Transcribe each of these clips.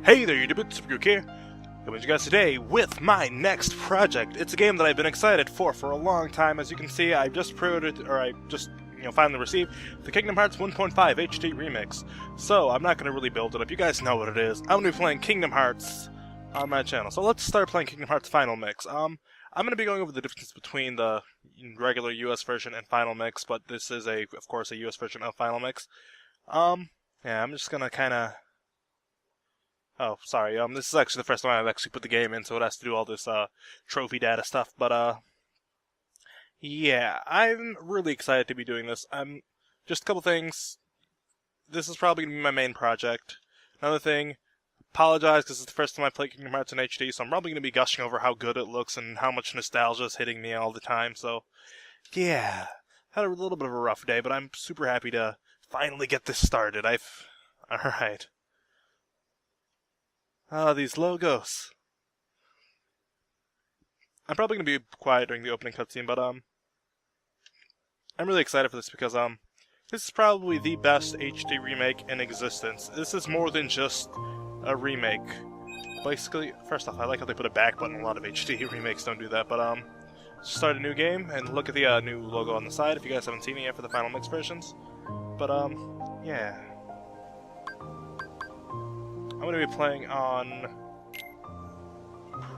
Hey there, YouTube, ItsSuperKook here, coming to you guys today with my next project. It's a game that I've been excited for a long time. As you can see, I just finally received the Kingdom Hearts 1.5 HD Remix. So, I'm not going to really build it up. You guys know what it is. I'm going to be playing Kingdom Hearts on my channel. So let's start playing Kingdom Hearts Final Mix. I'm going to be going over the difference between the regular US version and Final Mix, but this is, of course, a US version of Final Mix. Yeah, I'm just going to kind of... Oh, sorry, this is actually the first time I've actually put the game in, so it has to do all this, trophy data stuff, but, yeah, I'm really excited to be doing this. Just a couple things. This is probably going to be my main project. Another thing, apologize, because it's the first time I play Kingdom Hearts in HD, so I'm probably going to be gushing over how good it looks and how much nostalgia is hitting me all the time, so, yeah, had a little bit of a rough day, but I'm super happy to finally get this started. Alright. Ah, these logos. I'm probably going to be quiet during the opening cutscene, but, I'm really excited for this because, this is probably the best HD remake in existence. This is more than just a remake. Basically, first off, I like how they put a back button. A lot of HD remakes don't do that, but, start a new game, and look at the, new logo on the side if you guys haven't seen it yet for the Final Mix versions. But, yeah. I'm going to be playing on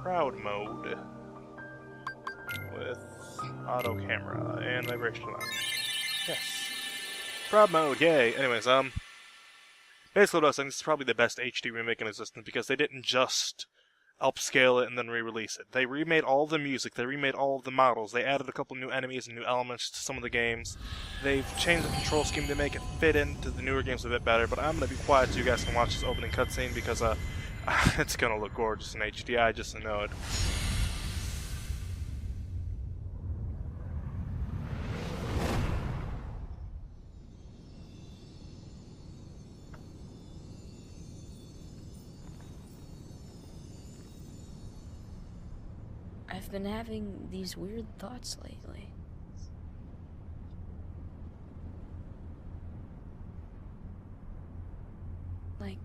Proud Mode with auto camera and vibration on. Yes. Proud Mode, yay! Anyways, basically what I was saying, this is probably the best HD remake in existence because they didn't just upscale it and then re-release it. They remade all the music, they remade all of the models, they added a couple new enemies and new elements to some of the games. They've changed the control scheme to make it fit into the newer games a bit better, but I'm going to be quiet so you guys can watch this opening cutscene because, it's going to look gorgeous in HD, I just know it. I've been having these weird thoughts lately. Like,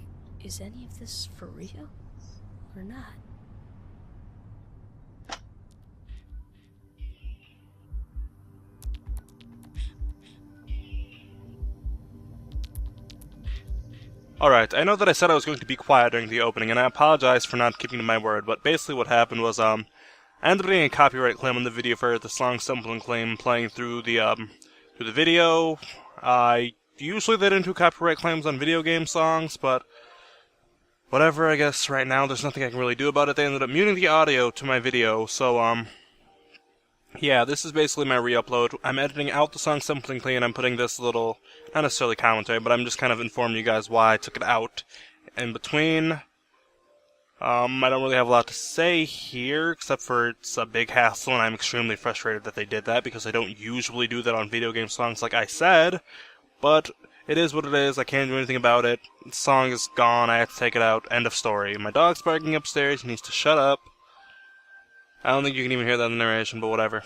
is any of this for real? Or not? Alright, I know that I said I was going to be quiet during the opening, and I apologize for not keeping to my word, but basically what happened was, I ended up getting a copyright claim on the video for the song Sampling Claim playing through the video. Usually they don't do copyright claims on video game songs, but whatever, I guess right now there's nothing I can really do about it. They ended up muting the audio to my video, so, yeah, this is basically my re-upload. I'm editing out the song Sampling Claim, and I'm putting this little, not necessarily commentary, but I'm just kind of informing you guys why I took it out in between. I don't really have a lot to say here, except for it's a big hassle, and I'm extremely frustrated that they did that, because I don't usually do that on video game songs like I said, but it is what it is, I can't do anything about it. The song is gone, I have to take it out, end of story. My dog's barking upstairs, he needs to shut up. I don't think you can even hear that in the narration, but whatever.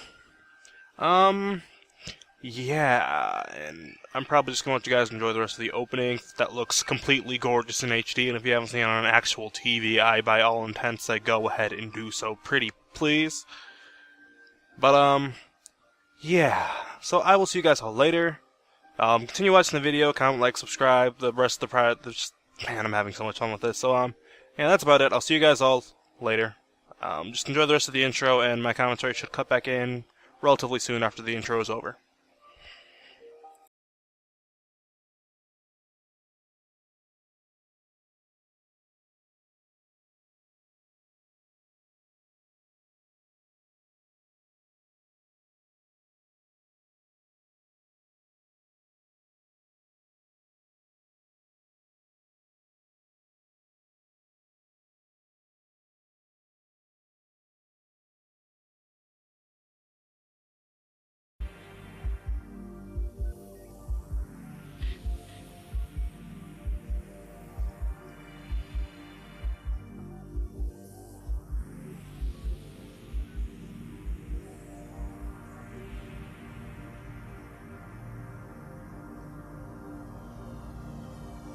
Yeah, and I'm probably just going to let you guys enjoy the rest of the opening. That looks completely gorgeous in HD, and if you haven't seen it on an actual TV, I, by all intents, say go ahead and do so pretty please. But, yeah. So I will see you guys all later. Continue watching the video, comment, like, subscribe, the rest of the man, I'm having so much fun with this. So, yeah, that's about it. I'll see you guys all later. Just enjoy the rest of the intro, and my commentary should cut back in relatively soon after the intro is over.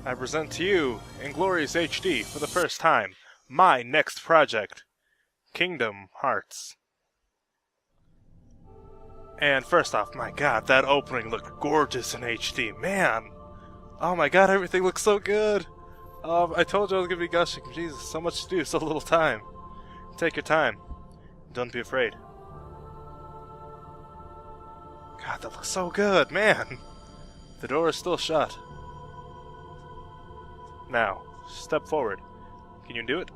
I present to you, in glorious HD, for the first time, my next project, Kingdom Hearts. And first off, my god, that opening looked gorgeous in HD, man! Oh my god, everything looks so good! I told you I was gonna be gushing. Jesus, so much to do, so little time. Take your time. Don't be afraid. God, that looks so good, man! The door is still shut. Now, step forward. Can you do it?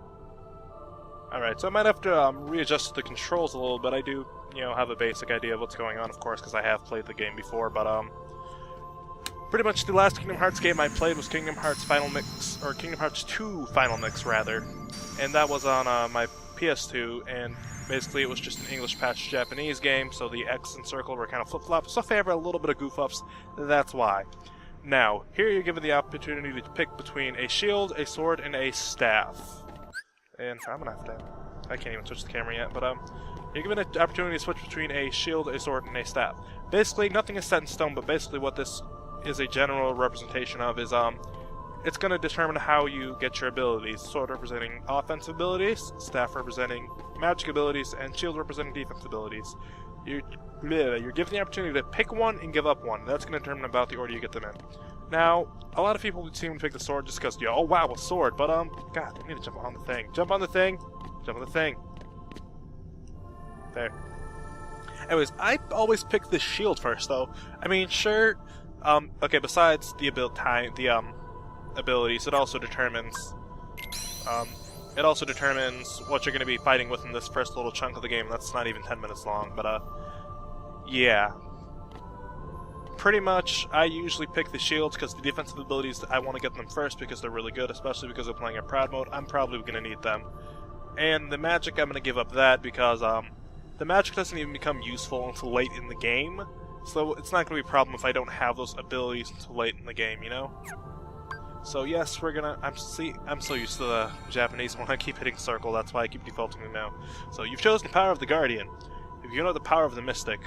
Alright, so I might have to readjust the controls a little bit. I do, have a basic idea of what's going on, of course, because I have played the game before, but, pretty much the last Kingdom Hearts game I played was Kingdom Hearts Final Mix, or Kingdom Hearts 2 Final Mix, rather. And that was on my PS2, and basically it was just an English patched Japanese game, so the X and circle were kind of flip-flopped. So if I have a little bit of goof-ups, that's why. Now, here you're given the opportunity to pick between a shield, a sword, and a staff. And I'm gonna have to... I can't even switch the camera yet, but you're given an opportunity to switch between a shield, a sword, and a staff. Basically, nothing is set in stone, but basically what this is a general representation of is, it's going to determine how you get your abilities. Sword representing offensive abilities, staff representing magic abilities, and shield representing defensive abilities. You're given the opportunity to pick one and give up one. That's going to determine about the order you get them in. Now, a lot of people would seem to pick the sword just because, oh wow, a sword, but, God, I need to jump on the thing. Jump on the thing! Jump on the thing! There. Anyways, I always pick the shield first, though. I mean, sure, okay, besides the abilities, it also determines what you're going to be fighting with in this first little chunk of the game. That's not even 10 minutes long, but, yeah. Pretty much, I usually pick the shields because the defensive abilities, I want to get them first because they're really good, especially because I'm playing a Proud mode. I'm probably going to need them. And the magic, I'm going to give up that because, the magic doesn't even become useful until late in the game. So it's not going to be a problem if I don't have those abilities until late in the game, So yes, we're gonna... I'm so used to the Japanese one. I keep hitting circle, that's why I keep defaulting to now. So you've chosen the power of the Guardian. If you know the power of the Mystic.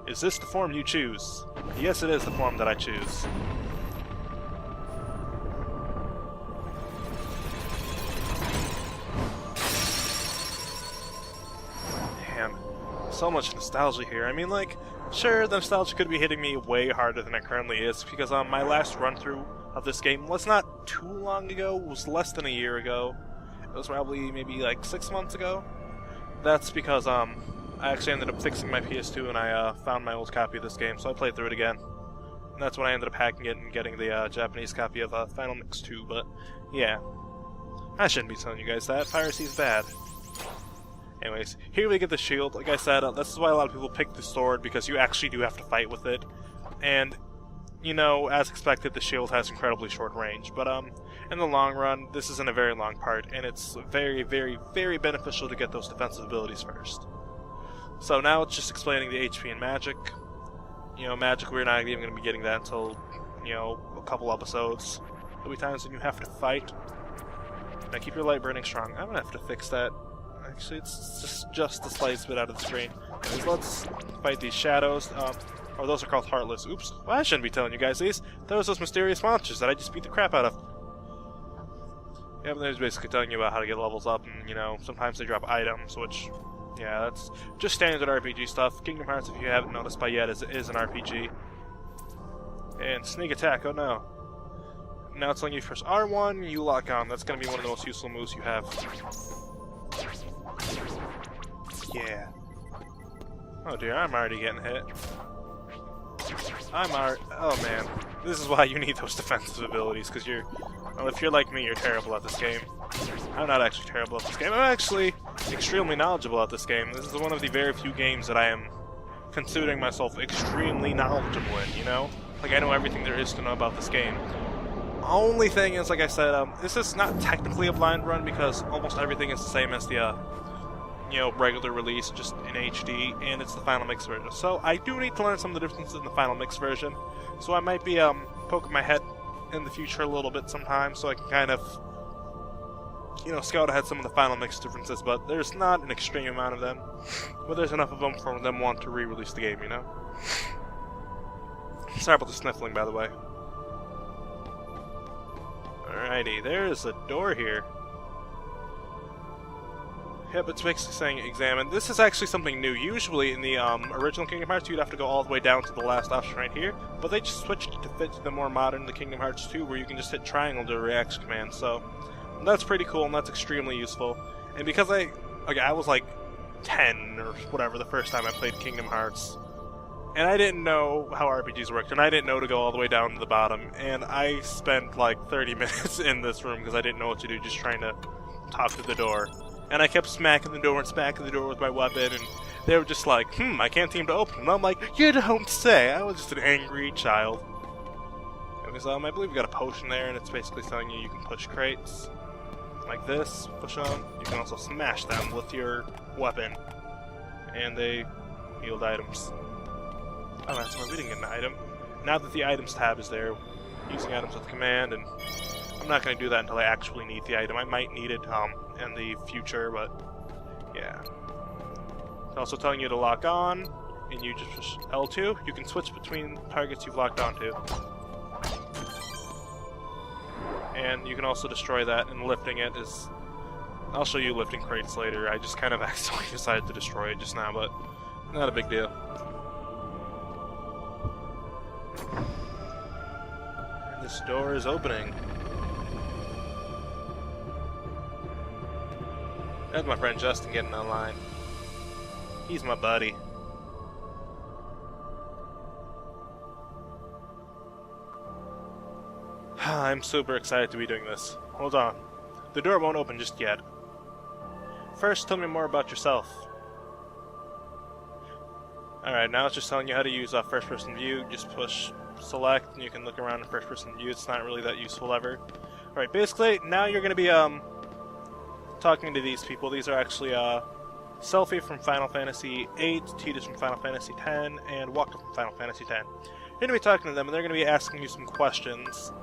Is this the form you choose? Yes, it is the form that I choose. Man, so much nostalgia here. I mean, like, sure, the nostalgia could be hitting me way harder than it currently is, because my last run-through of this game was not too long ago, it was less than a year ago. It was probably maybe like 6 months ago. That's because, I actually ended up fixing my PS2 and I found my old copy of this game, so I played through it again. And that's when I ended up hacking it and getting the Japanese copy of Final Mix 2, but yeah. I shouldn't be telling you guys that, piracy's bad. Anyways, here we get the shield. Like I said, this is why a lot of people pick the sword, because you actually do have to fight with it. And, as expected, the shield has incredibly short range. But, in the long run, this isn't a very long part, and it's very, very, very beneficial to get those defensive abilities first. So now it's just explaining the HP and magic. Magic, we're not even going to be getting that until, a couple episodes. There'll be times when you have to fight. Now keep your light burning strong. I'm going to have to fix that. Actually, it's just the slightest bit out of the screen. Anyways, let's fight these shadows. Oh, those are called Heartless. Oops. Well, I shouldn't be telling you guys these. Those mysterious monsters that I just beat the crap out of. Yeah, they're basically telling you about how to get levels up, and, sometimes they drop items, which... Yeah, that's just standard RPG stuff. Kingdom Hearts, if you haven't noticed by yet, is an RPG. And sneak attack, oh no. Now it's letting you press R1, you lock on. That's going to be one of the most useful moves you have. Yeah. Oh dear, I'm already getting hit. Oh man. This is why you need those defensive abilities, because well, if you're like me, you're terrible at this game. I'm not actually terrible at this game. I'm actually extremely knowledgeable at this game. This is one of the very few games that I am considering myself extremely knowledgeable in, Like, I know everything there is to know about this game. Only thing is, like I said, this is not technically a blind run, because almost everything is the same as the, regular release, just in HD, and it's the Final Mix version. So I do need to learn some of the differences in the Final Mix version. So I might be, poking my head in the future a little bit sometime, so I can kind of, scout ahead some of the Final Mix differences, but there's not an extreme amount of them. But there's enough of them for them want to re-release the game, Sorry about the sniffling, by the way. Alrighty, there's a door here. Yep, it's basically saying examine. This is actually something new. Usually in the original Kingdom Hearts, you'd have to go all the way down to the last option right here, but they just switched it to fit the more modern the Kingdom Hearts 2, where you can just hit triangle to reaction command. So that's pretty cool, and that's extremely useful. And because I was like 10 or whatever the first time I played Kingdom Hearts, and I didn't know how RPGs worked, and I didn't know to go all the way down to the bottom, and I spent like 30 minutes in this room because I didn't know what to do, just trying to talk to the door. And I kept smacking the door and smacking the door with my weapon, and they were just like, I can't seem to open it. And I'm like, you don't say. I was just an angry child. Anyways, I believe we got a potion there, and it's basically telling you can push crates. Like this, push them. You can also smash them with your weapon. And they yield items. Oh, that's why we didn't get an item. Now that the items tab is there, using items with command, and I'm not going to do that until I actually need the item. I might need it in the future, but yeah. It's also telling you to lock on, and you just push L2. You can switch between targets you've locked onto. And you can also destroy that, and lifting it is... I'll show you lifting crates later. I just kind of accidentally decided to destroy it just now, but not a big deal. And this door is opening. That's my friend Justin getting online. He's my buddy. I'm super excited to be doing this. Hold on. The door won't open just yet. First, tell me more about yourself. Alright, now it's just telling you how to use first-person view. Just push select, and you can look around in first-person view. It's not really that useful ever. Alright, basically, now you're going to be, talking to these people. These are actually Selphie from Final Fantasy VIII, Tidus from Final Fantasy X, and Waka from Final Fantasy X. You're going to be talking to them, and they're going to be asking you some questions.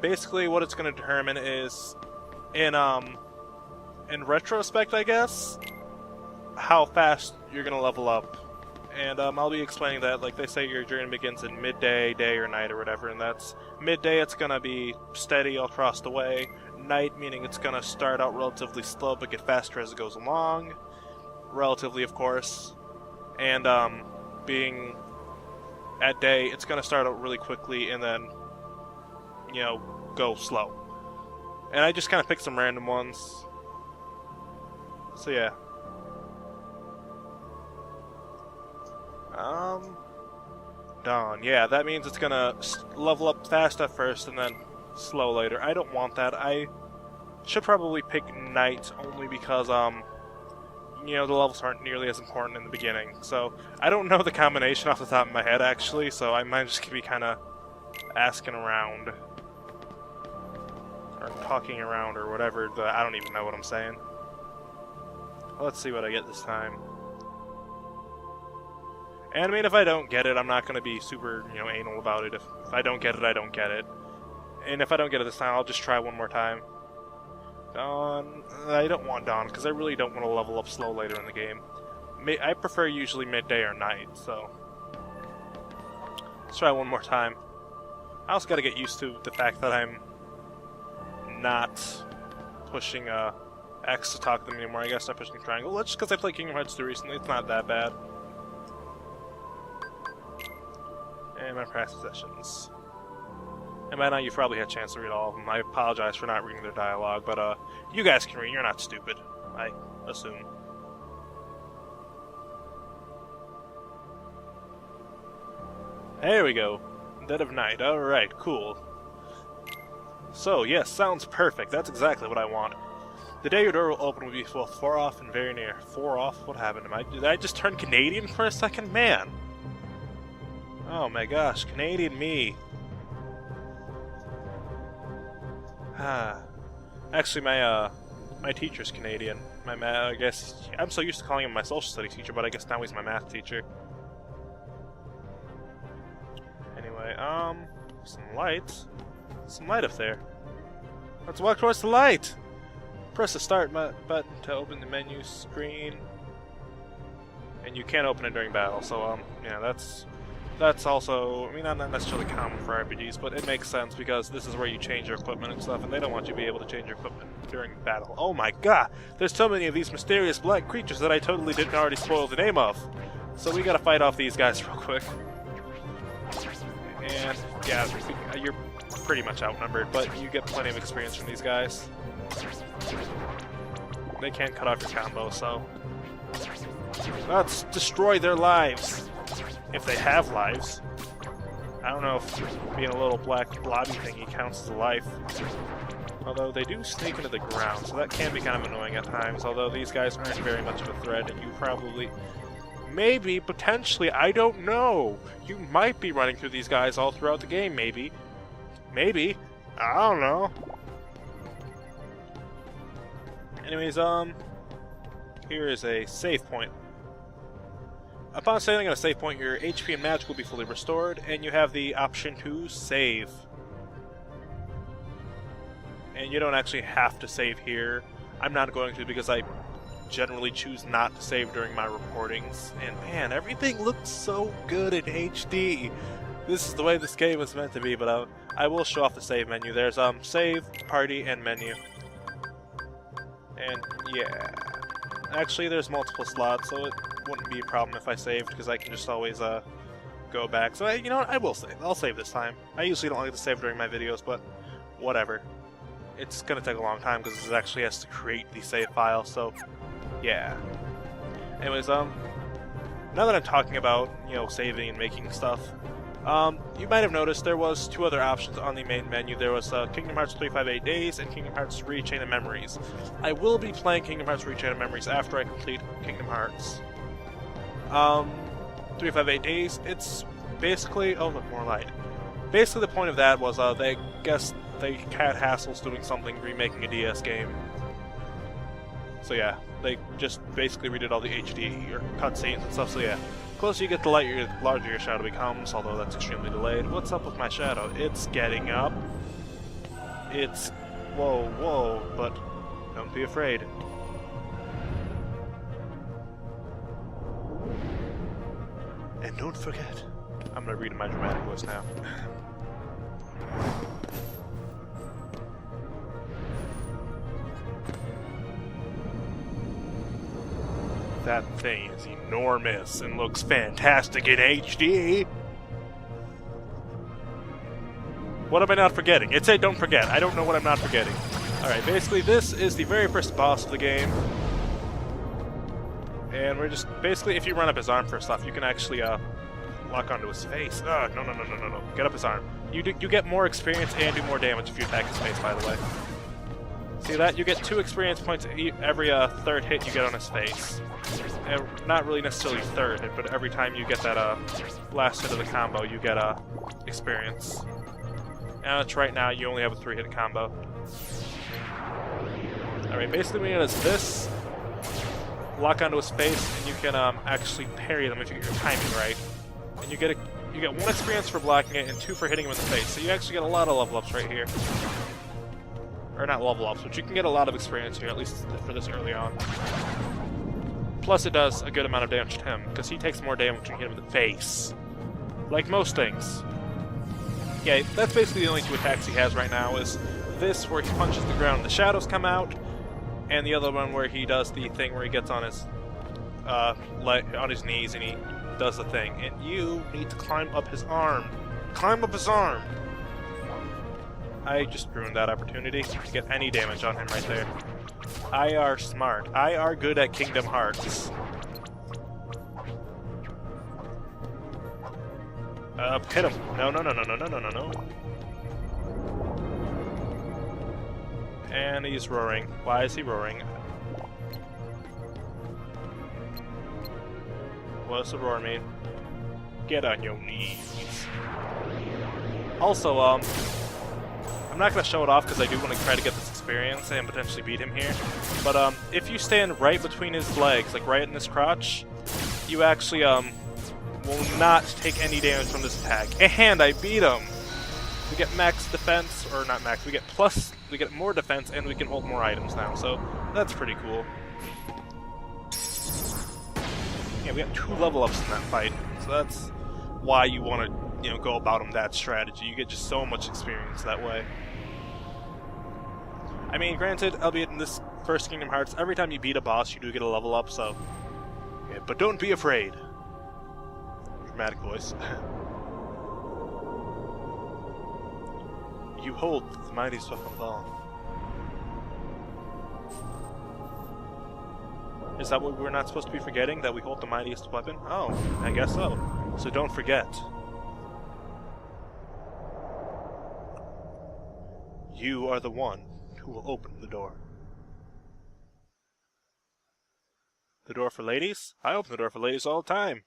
Basically, what it's going to determine is, in retrospect, I guess, how fast you're going to level up. And I'll be explaining that. Like, they say your journey begins in midday, day, or night, or whatever, and that's midday. It's going to be steady across the way. Night, meaning it's going to start out relatively slow but get faster as it goes along. Relatively, of course. And being at day, it's going to start out really quickly and then, go slow. And I just kind of picked some random ones. So yeah. Dawn. Yeah, that means it's going to level up fast at first and then slow later. I don't want that. I should probably pick night only because, the levels aren't nearly as important in the beginning. So, I don't know the combination off the top of my head, actually, so I might just be kind of asking around. Or talking around, or whatever. I don't even know what I'm saying. Let's see what I get this time. And, I mean, if I don't get it, I'm not going to be super, anal about it. If I don't get it, I don't get it. And if I don't get it this time, I'll just try one more time. Dawn... I don't want Dawn, because I really don't want to level up slow later in the game. I prefer usually midday or night, so... Let's try one more time. I also gotta get used to the fact that I'm not pushing X to talk to them anymore. I gotta start pushing triangle. Well, just because I played Kingdom Hearts 2 recently, it's not that bad. And my practice sessions. And by now you've probably had a chance to read all of them. I apologize for not reading their dialogue, but you guys can read. You're not stupid, I assume. There we go. Dead of night. Alright, cool. So, yes, sounds perfect. That's exactly what I want. The day your door will open will be both far off and very near. Far off? What happened? Did I just turn Canadian for a second? Man! Oh my gosh, Canadian me. Actually, my teacher's Canadian. I guess I'm so used to calling him my social studies teacher, but I guess now he's my math teacher. Anyway, some light up there. Let's walk towards the light. Press the start button to open the menu screen, and you can't open it during battle. So yeah, that's That's also, I mean, not necessarily common for RPGs, but it makes sense because this is where you change your equipment and stuff, and they don't want you to be able to change your equipment during battle. Oh my god! There's so many of these mysterious black creatures that I totally didn't already spoil the name of. So we gotta fight off these guys real quick. And, yeah, you're pretty much outnumbered, but you get plenty of experience from these guys. They can't cut off your combo, so... let's destroy their lives! If they have lives. I don't know if being a little black blobby thingy counts as a life. Although they do sneak into the ground, so that can be kind of annoying at times, although these guys aren't very much of a threat, and you probably... maybe, potentially, I don't know! You might be running through these guys all throughout the game, maybe. Maybe. I don't know. Anyways, here is a save point. Upon standing on a save point, your HP and magic will be fully restored, and you have the option to save. And you don't actually have to save here. I'm not going to because I generally choose not to save during my recordings. And man, everything looks so good in HD. This is the way this game is meant to be, but I will show off the save menu. There's save, party, and menu. And yeah. Actually, there's multiple slots, so it wouldn't be a problem if I saved, because I can just always go back. So, you know what? I will save. I'll save this time. I usually don't like to save during my videos, but whatever. It's going to take a long time, because this actually has to create the save file, so yeah. Anyways, now that I'm talking about, you know, saving and making stuff, you might have noticed there was two other options on the main menu. There was Kingdom Hearts 358 Days and Kingdom Hearts 3 Chain of Memories. I will be playing Kingdom Hearts 3 Chain of Memories after I complete Kingdom Hearts. 358 Days, it's basically... oh, look, more light. Basically, the point of that was they had hassles doing something, remaking a DS game. So yeah, they just basically redid all the HD or cutscenes and stuff, so yeah. The closer you get to light, the larger your shadow becomes, although that's extremely delayed. What's up with my shadow? It's getting up. It's... whoa, whoa, but don't be afraid. And don't forget, I'm gonna read in my dramatic voice now. That thing is enormous and looks fantastic in HD. What am I not forgetting? It said don't forget. I don't know what I'm not forgetting. Alright, basically this is the very first boss of the game. And we're just... basically, if you run up his arm first off, you can actually lock onto his face. No. Get up his arm. You get more experience and do more damage if you attack his face, by the way. See that? You get 2 experience points every third hit you get on his face. And not really necessarily third hit, but every time you get that last hit of the combo, you get experience. And right now, you only have a 3-hit combo. Alright, basically when he does this, lock onto his face, and you can actually parry them if you get your timing right. And you get 1 experience for blocking it, and 2 for hitting him in the face. So you actually get a lot of level ups right here. Or not level ups, but you can get a lot of experience here, at least for this early on. Plus it does a good amount of damage to him, because he takes more damage when you hit him in the face. Like most things. Yeah, that's basically the only 2 attacks he has right now, is this where he punches the ground and the shadows come out, and the other one where he does the thing where he gets on his on his knees and he does the thing. And you need to climb up his arm. Climb up his arm! I just ruined that opportunity to get any damage on him right there. I are smart. I are good at Kingdom Hearts. Hit him. No. And he's roaring. Why is he roaring? What does the roar mean? Get on your knees. Also, I'm not going to show it off because I do want to try to get this experience and potentially beat him here. But if you stand right between his legs, like right in his crotch, you actually will not take any damage from this attack. And I beat him! We get max defense, or not max, we get more defense and we can hold more items now, so that's pretty cool. Yeah, we got 2 level ups in that fight, so why you want to, go about them that strategy. You get just so much experience that way. I mean, granted, albeit in this first Kingdom Hearts, every time you beat a boss, you do get a level up, so... Yeah, but don't be afraid. Dramatic voice. You hold the mightiest weapon of all. Is that what we're not supposed to be forgetting? That we hold the mightiest weapon? Oh, I guess so. So don't forget. You are the one who will open the door. The door for ladies? I open the door for ladies all the time.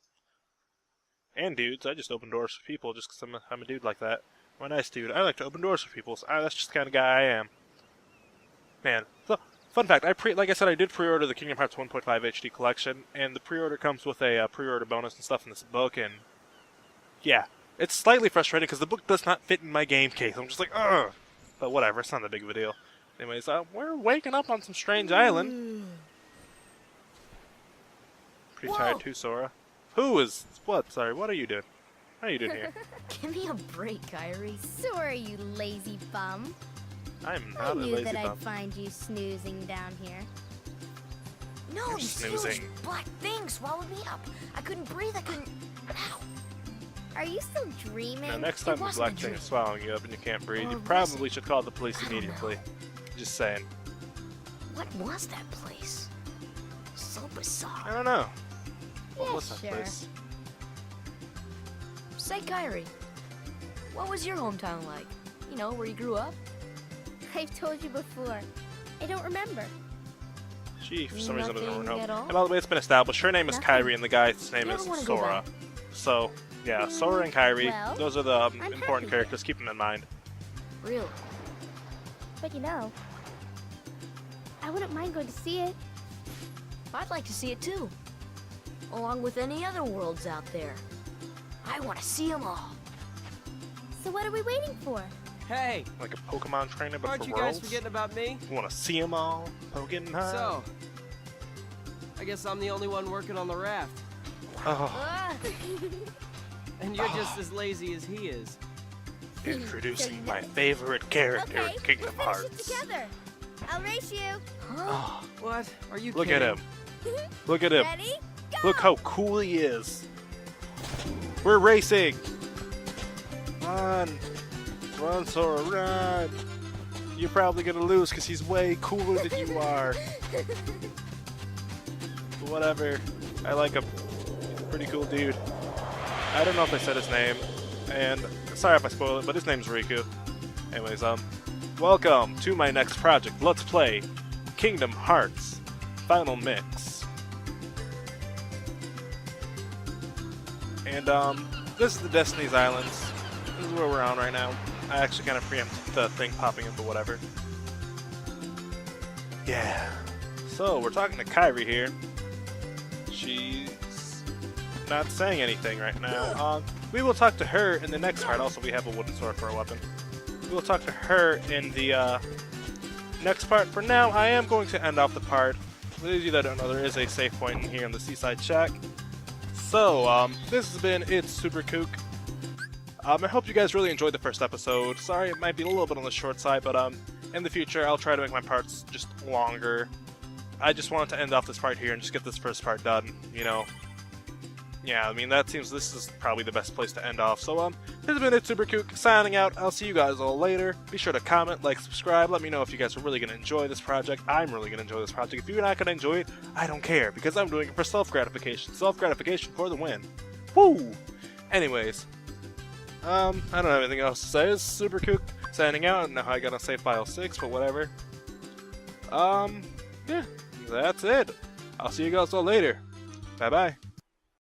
And dudes. I just open doors for people just because I'm a dude like that. I'm a nice dude. I like to open doors for people. So that's just the kind of guy I am. Man. So, fun fact, like I said, I did pre-order the Kingdom Hearts 1.5 HD collection, and the pre-order comes with a pre-order bonus and stuff in this book, and yeah, it's slightly frustrating because the book does not fit in my game case. I'm just like, ugh. But whatever, it's not that big of a deal. Anyways, we're waking up on some strange island. Pretty tired too, Sora. Who is... What? Sorry, what are you doing? How are you doing here? Give me a break, Kyrie. Sorry, you lazy bum. I'm I not a knew lazy that bum. I'd find you snoozing down here. No, You're these huge snoozing. black things swallowed me up. I couldn't breathe. I couldn't. Ow. Are you still dreaming? Now, next time It the wasn't black a thing dream. is swallowing you up and you can't breathe, Or you was probably it? should call the police I don't immediately. know. Just saying. What was that place? So I bizarre. don't know. What Yeah, was that sure. place? Say, Kyrie, what was your hometown like? You know, where you grew up? I've told you before. I don't remember. Gee, for some reason I don't Nothing know. at all? And by the way, it's been established. Her name is Nothing? Kyrie and the guy's name You is ever wanna go Sora. back? So, yeah, Sora and Kyrie, Well, those are the I'm important happy. characters. Keep them in mind. Really? But you know, I wouldn't mind going to see it. I'd like to see it too. Along with any other worlds out there. I want to see them all. So what are we waiting for? Hey, Like a Pokemon trainer, but aren't for you worlds. guys forgetting about me? You want to see them all? Poking hard? So, I guess I'm the only one working on the raft. Oh, And you're just as lazy as he is. introducing my favorite character Okay, in Kingdom we'll finish it Hearts. together. I'll race you. Huh? Oh, What? Are you look kidding? at him. Look at him. Ready? Go! Look how cool he is. We're racing. Run. Run, Sora, run. You're probably going to lose because he's way cooler than you are. But whatever. I like him. He's a pretty cool dude. I don't know if I said his name. And sorry if I spoil it, but his name's Riku. Anyways, welcome to my next project. Let's play Kingdom Hearts Final Mix. And this is the Destiny's Islands. This is where we're on right now. I actually kind of preempted the thing popping up or whatever. Yeah. So we're talking to Kyrie here. She's not saying anything right now. We will talk to her in the next part. Also, we have a wooden sword for a weapon. We will talk to her in the next part. For now, I am going to end off the part. For those of you that don't know, there is a save point in here in the Seaside Shack. So, this has been ItsSuperKook. I hope you guys really enjoyed the first episode. Sorry, it might be a little bit on the short side, but in the future, I'll try to make my parts just longer. I just wanted to end off this part here and just get this first part done, you know. Yeah, I mean, this is probably the best place to end off. So, this has been ItsSuperKook signing out. I'll see you guys all later. Be sure to comment, like, subscribe. Let me know if you guys are really going to enjoy this project. I'm really going to enjoy this project. If you're not going to enjoy it, I don't care, because I'm doing it for self-gratification. Self-gratification for the win. Woo! Anyways, I don't have anything else to say. It's SuperKook signing out. I don't know how I got on save file 6, but whatever. Yeah, that's it. I'll see you guys all later. Bye-bye.